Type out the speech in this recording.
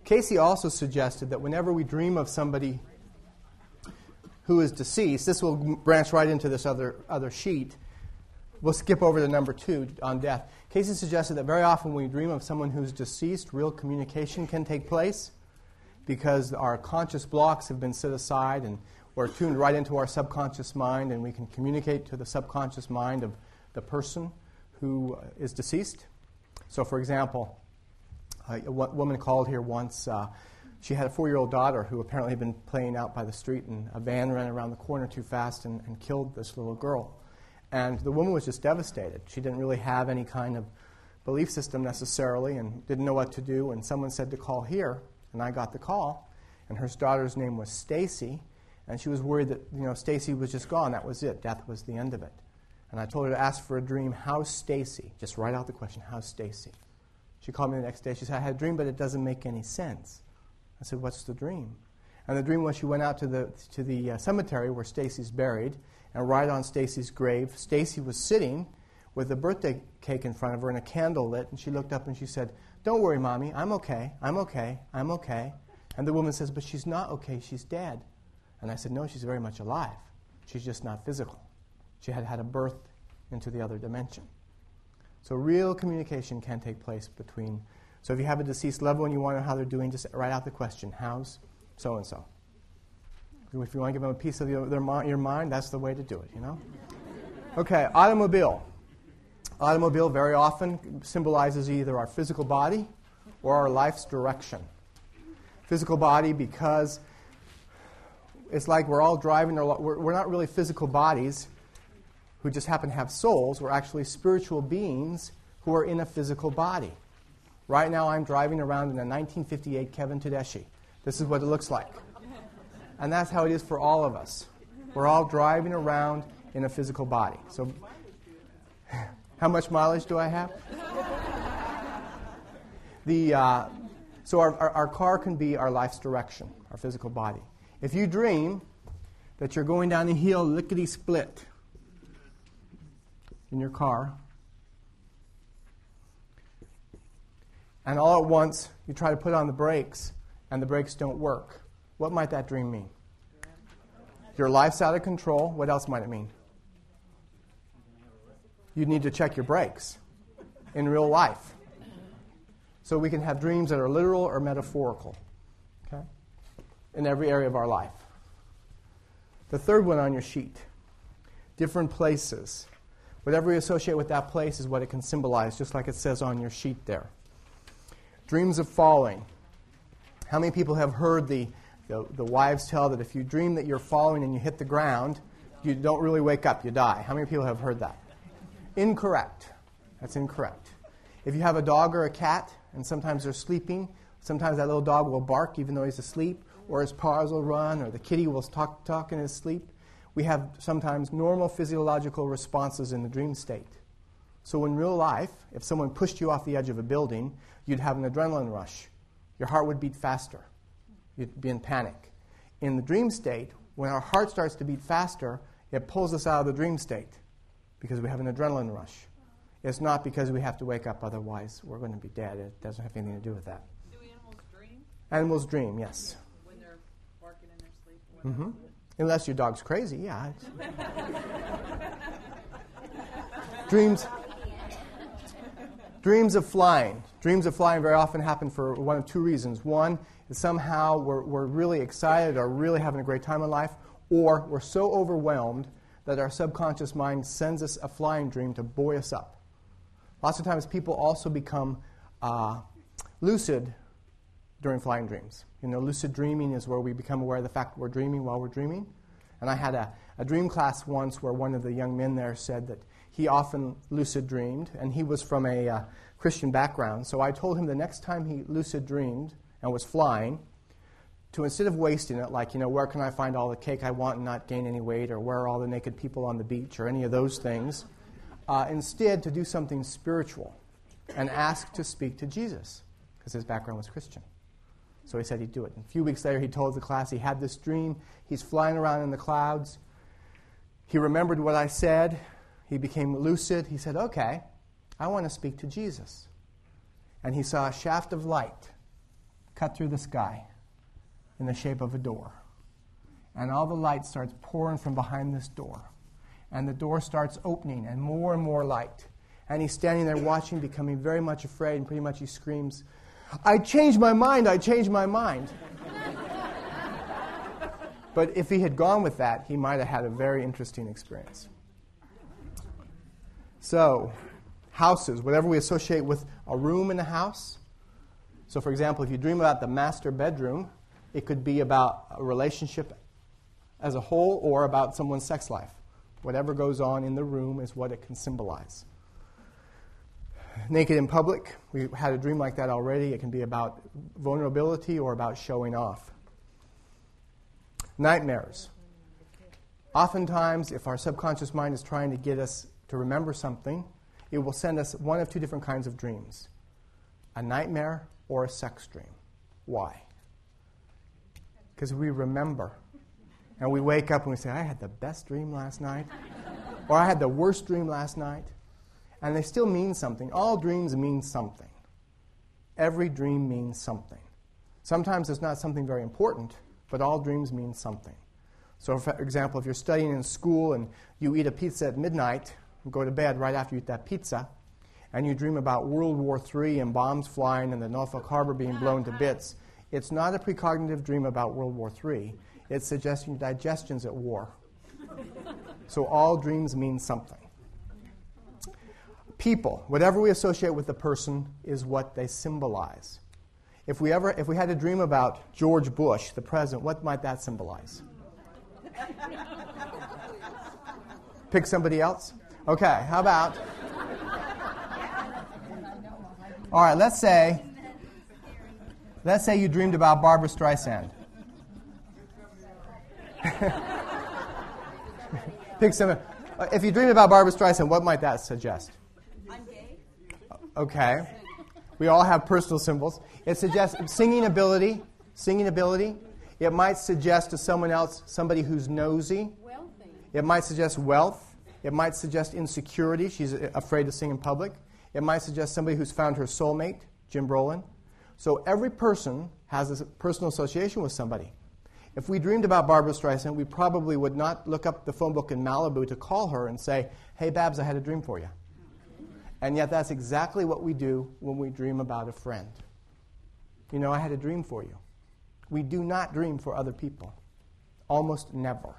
Cayce also suggested that whenever we dream of somebody who is deceased, this will branch right into this other sheet. We'll skip over to number 2 on death. Cayce suggested that very often when we dream of someone who's deceased, real communication can take place because our conscious blocks have been set aside and we're tuned right into our subconscious mind, and we can communicate to the subconscious mind of the person who is deceased. So, for example, a woman called here once. She had a 4-year-old daughter who apparently had been playing out by the street, and a van ran around the corner too fast and killed this little girl. And the woman was just devastated. She didn't really have any kind of belief system necessarily and didn't know what to do. And someone said to call here, and I got the call. And her daughter's name was Stacy, and she was worried that Stacy was just gone. That was it. Death was the end of it. And I told her to ask for a dream. How's Stacy? Just write out the question. How's Stacy? She called me the next day. She said, I had a dream, but it doesn't make any sense. I said, what's the dream? And the dream was she went out to the cemetery where Stacy's buried, and right on Stacy's grave, Stacy was sitting with a birthday cake in front of her and a candle lit, and she looked up and she said, don't worry, Mommy, I'm okay, I'm okay, I'm okay. And the woman says, but she's not okay, she's dead. And I said, no, she's very much alive. She's just not physical. She had had a birth into the other dimension. So real communication can take place between. So if you have a deceased loved one, you want to know how they're doing, just write out the question, how's so-and-so? If you want to give them a piece of your mind, that's the way to do it, Okay, automobile. Automobile very often symbolizes either our physical body or our life's direction. Physical body because it's like we're all driving, we're not really physical bodies who just happen to have souls. We're actually spiritual beings who are in a physical body. Right now I'm driving around in a 1958 Kevin Todeschi. This is what it looks like. And that's how it is for all of us. We're all driving around in a physical body. So how much mileage do I have? So our car can be our life's direction, our physical body. If you dream that you're going down a hill lickety-split in your car, and all at once you try to put on the brakes and the brakes don't work, what might that dream mean? Your life's out of control. What else might it mean? You need to check your brakes in real life. So we can have dreams that are literal or metaphorical, okay, in every area of our life. The third one on your sheet, different places. Whatever you associate with that place is what it can symbolize, just like it says on your sheet there. Dreams of falling. How many people have heard the wives tell that if you dream that you're falling and you hit the ground, you don't really wake up, you die? How many people have heard that? Incorrect. That's incorrect. If you have a dog or a cat, and sometimes they're sleeping, sometimes that little dog will bark even though he's asleep, or his paws will run, or the kitty will talk in his sleep. We have sometimes normal physiological responses in the dream state. So in real life, if someone pushed you off the edge of a building, you'd have an adrenaline rush. Your heart would beat faster. You'd be in panic. In the dream state, when our heart starts to beat faster, it pulls us out of the dream state because we have an adrenaline rush. It's not because we have to wake up, otherwise we're going to be dead. It doesn't have anything to do with that. Do animals dream? Animals dream, yes. When they're barking in their sleep? Mm-hmm. Unless your dog's crazy, yeah. Dreams of flying. Dreams of flying very often happen for one of two reasons. One is somehow we're really excited or really having a great time in life, or we're so overwhelmed that our subconscious mind sends us a flying dream to buoy us up. Lots of times people also become lucid during flying dreams. Lucid dreaming is where we become aware of the fact that we're dreaming while we're dreaming. And I had a dream class once where one of the young men there said that he often lucid dreamed, and he was from a Christian background. So I told him the next time he lucid dreamed and was flying, to instead of wasting it, like, where can I find all the cake I want and not gain any weight, or where are all the naked people on the beach, or any of those things, instead to do something spiritual and ask to speak to Jesus, because his background was Christian. So he said he'd do it. And a few weeks later, he told the class he had this dream. He's flying around in the clouds. He remembered what I said. He became lucid. He said, okay, I want to speak to Jesus. And he saw a shaft of light cut through the sky in the shape of a door. And all the light starts pouring from behind this door. And the door starts opening and more light. And he's standing there watching, becoming very much afraid, and pretty much he screams, "I changed my mind, I changed my mind." But if he had gone with that, he might have had a very interesting experience. So, houses, whatever we associate with a room in a house. So, for example, if you dream about the master bedroom, it could be about a relationship as a whole or about someone's sex life. Whatever goes on in the room is what it can symbolize. Naked in public, we had a dream like that already. It can be about vulnerability or about showing off. Nightmares. Oftentimes, if our subconscious mind is trying to get us to remember something, it will send us one of two different kinds of dreams. A nightmare or a sex dream. Why? Because we remember. And we wake up and we say, "I had the best dream last night," or "I had the worst dream last night." And they still mean something. All dreams mean something. Every dream means something. Sometimes it's not something very important, but all dreams mean something. So, for example, if you're studying in school and you eat a pizza at midnight and go to bed right after you eat that pizza, and you dream about World War III and bombs flying and the Norfolk Harbor being blown to bits, it's not a precognitive dream about World War III. It's suggesting your digestion's at war. So all dreams mean something. People, whatever we associate with the person is what they symbolize. If we had a dream about George Bush, the president, what might that symbolize? Pick somebody else? Okay, how about... All right, let's say you dreamed about Barbra Streisand. Pick some. If you dream about Barbra Streisand, what might that suggest? I'm gay. Okay. We all have personal symbols. It suggests singing ability. It might suggest to someone else somebody who's nosy. Wealthy. It might suggest wealth. It might suggest insecurity. She's afraid to sing in public. It might suggest somebody who's found her soulmate, Jim Brolin. So every person has a personal association with somebody. If we dreamed about Barbra Streisand, we probably would not look up the phone book in Malibu to call her and say, "Hey, Babs, I had a dream for you." And yet that's exactly what we do when we dream about a friend. I had a dream for you. We do not dream for other people. Almost never.